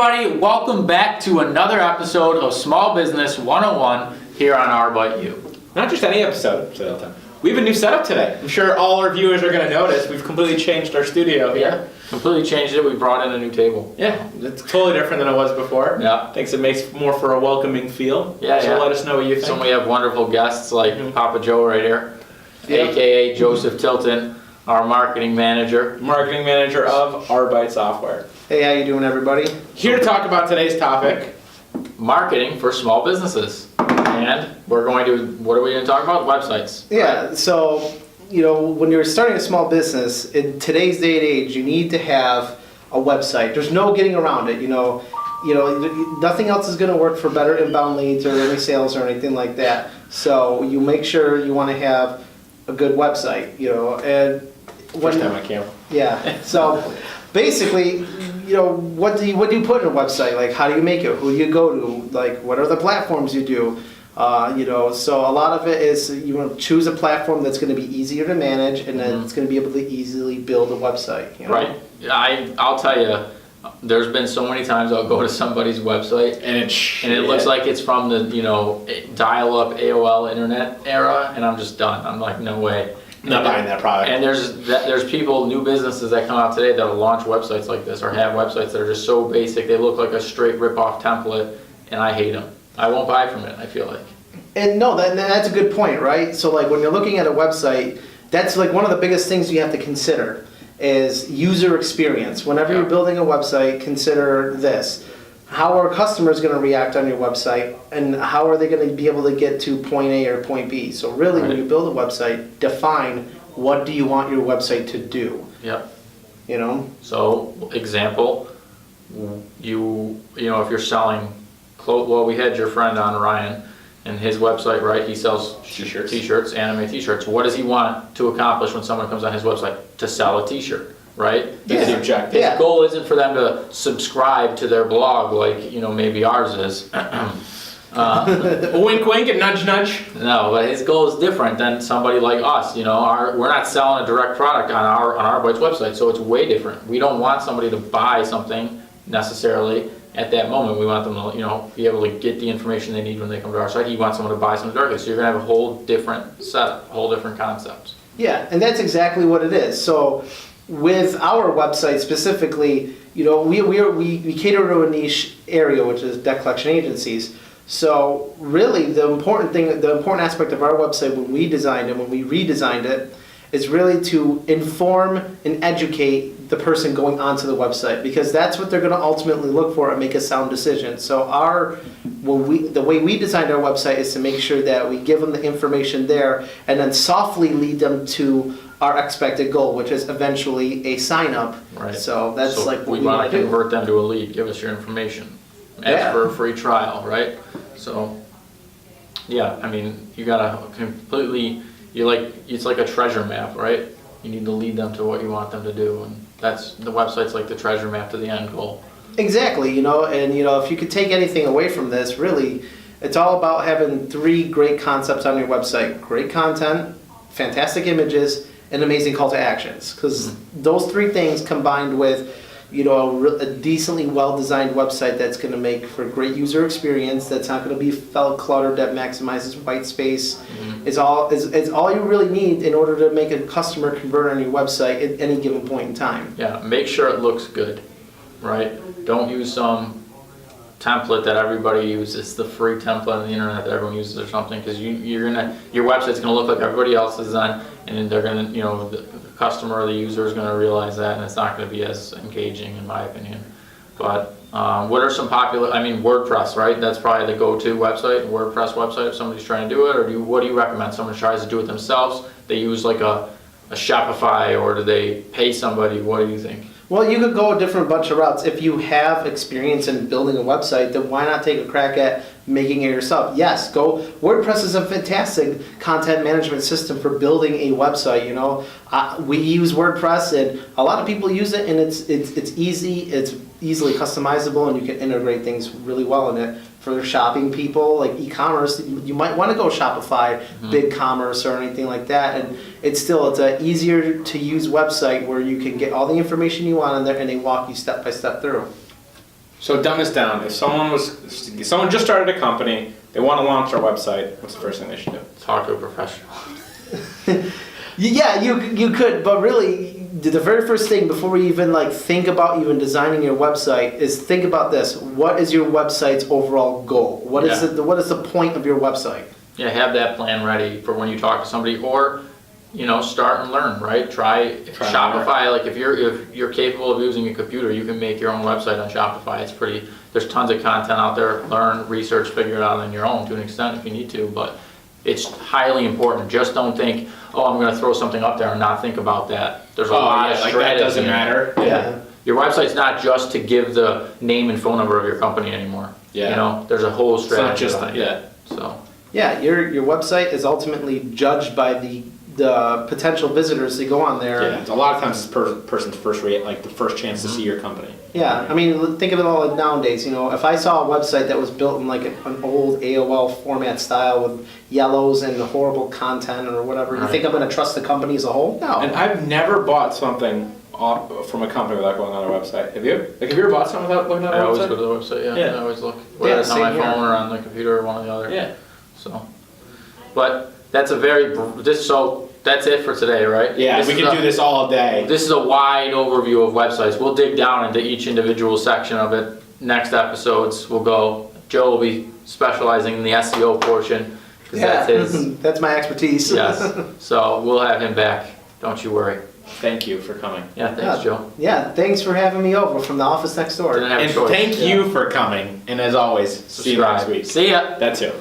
everybody, welcome back to another episode of Small Business 101 here on Our But You. Not just any episode, say all the time. We have a new setup today. I'm sure all our viewers are going to notice. We've completely changed our studio here. Completely changed it. We brought in a new table. Yeah, it's totally different than it was before. Yeah. Thinks it makes more for a welcoming feel. Yeah, so let us know what you think. So we have wonderful guests like Papa Joe right here, aka Joseph Tilton, our marketing manager. Marketing manager of Arbite Software. Hey, how you doing, everybody? Here to talk about today's topic. Marketing for small businesses. And what are we going to talk about? Websites. Yeah, so, when you're starting a small business, in today's day and age, you need to have a website. There's no getting around it, nothing else is going to work for better inbound leads or any sales or anything like that. So you make sure you want to have a good website, and First time on camera. Yeah, so basically, what do you put in a website? Like, how do you make it? Who do you go to? Like, what are the platforms you do? So a lot of it is you want to choose a platform that's going to be easier to manage, and then it's going to be able to easily build a website. Right. I'll tell you, there's been so many times I'll go to somebody's website and it looks like it's from the dial-up AOL internet era, and I'm just done. I'm like, no way. Not buying that product. And there's people, new businesses that come out today that'll launch websites like this or have websites that are just so basic. They look like a straight rip-off template, and I hate them. I won't buy from it, I feel like. And no, that's a good point, right? So like when you're looking at a website, that's like one of the biggest things you have to consider is user experience. Whenever you're building a website, consider this. How are customers going to react on your website, and how are they going to be able to get to point A or point B? So really, when you build a website, define what do you want your website to do. Yep. So, example, if you're selling clothes, well, we had your friend on, Ryan, and his website, right? He sells t-shirts, anime t-shirts. What does he want to accomplish when someone comes on his website? To sell a t-shirt. Right? That's the objective. His goal isn't for them to subscribe to their blog like, maybe ours is. Wink, wink, and nudge, nudge. No, but his goal is different than somebody like us. We're not selling a direct product on our Arbite's website, so it's way different. We don't want somebody to buy something necessarily at that moment. We want them to, be able to get the information they need when they come to our site. He wants someone to buy something directly, so you're going to have a whole different setup, whole different concepts. yeah, and that's exactly what it is. So, with our website specifically, we cater to a niche area, which is debt collection agencies. So really, the important aspect of our website when we redesigned it, is really to inform and educate the person going onto the website, because that's what they're going to ultimately look for and make a sound decision. So the way we designed our website is to make sure that we give them the information there and then softly lead them to our expected goal, which is eventually a sign up. Right. So that's like what we want to convert them to a lead. Give us your information. Ask for a free trial, right? So, yeah, I mean, you gotta completely. It's like a treasure map, right? You need to lead them to what you want them to do, and the website's like the treasure map to the end goal. Exactly, and if you could take anything away from this, really, it's all about having 3 great concepts on your website: great content, fantastic images, and amazing call to actions. Because those 3 things combined with, a decently well-designed website that's going to make for a great user experience, that's not going to be cluttered, that maximizes white space, is all you really need in order to make a customer convert on your website at any given point in time. Yeah, make sure it looks good, right? Don't use some template that everybody uses, the free template on the internet that everyone uses or something, because your website's going to look like everybody else's, and they're going to, the customer or the user is going to realize that, and it's not going to be as engaging, in my opinion. But what are some popular? WordPress, right? That's probably the go-to website, WordPress website, if somebody's trying to do it. Or what do you recommend? Someone tries to do it themselves. They use like a Shopify, or do they pay somebody? What do you think? Well, you could go a different bunch of routes. If you have experience in building a website, then why not take a crack at making it yourself? Yes, go. WordPress is a fantastic content management system for building a website. We use WordPress, and a lot of people use it, and it's easy. It's easily customizable, and you can integrate things really well in it. For shopping people, like e-commerce, you might want to go Shopify, BigCommerce, or anything like that. And it's an easier to use website where you can get all the information you want on there, and they walk you step by step through. So dumb this down. If someone just started a company, they want to launch their website, what's the first thing they should do? Talk to a professional. Yeah, you could, but really, the very first thing before we even like think about even designing your website is think about this: what is your website's overall goal? What is Yeah. what is the point of your website? Yeah, have that plan ready for when you talk to somebody, or, start and learn, right? Try Try and Shopify. Like if you're capable of using a computer, you can make your own website on Shopify. There's tons of content out there. Learn, research, figure it out on your own to an extent if you need to, but it's highly important. Just don't think, oh, I'm gonna throw something up there and not think about that. There's a lot of like strategy. that doesn't in it. matter. Yeah. Your website's not just to give the name and phone number of your company anymore. Yeah. There's a whole It's strategy not just behind that. it. So. Yeah, your website is ultimately judged by the potential visitors that go on there. Yeah. A lot of times it's person's first the first chance to see your company. Yeah, I mean, think of it all like nowadays. If I saw a website that was built in like an old AOL format style with yellows and horrible content or whatever, you Right. think I'm going to trust the company as a whole? No. And I've never bought something from a company without going on their website. Have you? Like, have you ever bought something without looking at I their always website? go to the website, yeah. Yeah. I always look, whether it's on my same here. phone or on the computer or one or the other. Yeah. So, but that's that's it for today, right? Yeah, we can do this all day. This is a wide overview of websites. We'll dig down into each individual section of it. Next episodes, Joe will be specializing in the SEO portion, because Yeah, that's his, that's my expertise. yes. So we'll have him back, don't you worry. Thank you for coming. Yeah, thanks, Joe. Yeah, thanks for having me over from the office next door. Didn't have a And choice. thank you for coming. And as always, see you next Subscribe. week. See ya. That's it.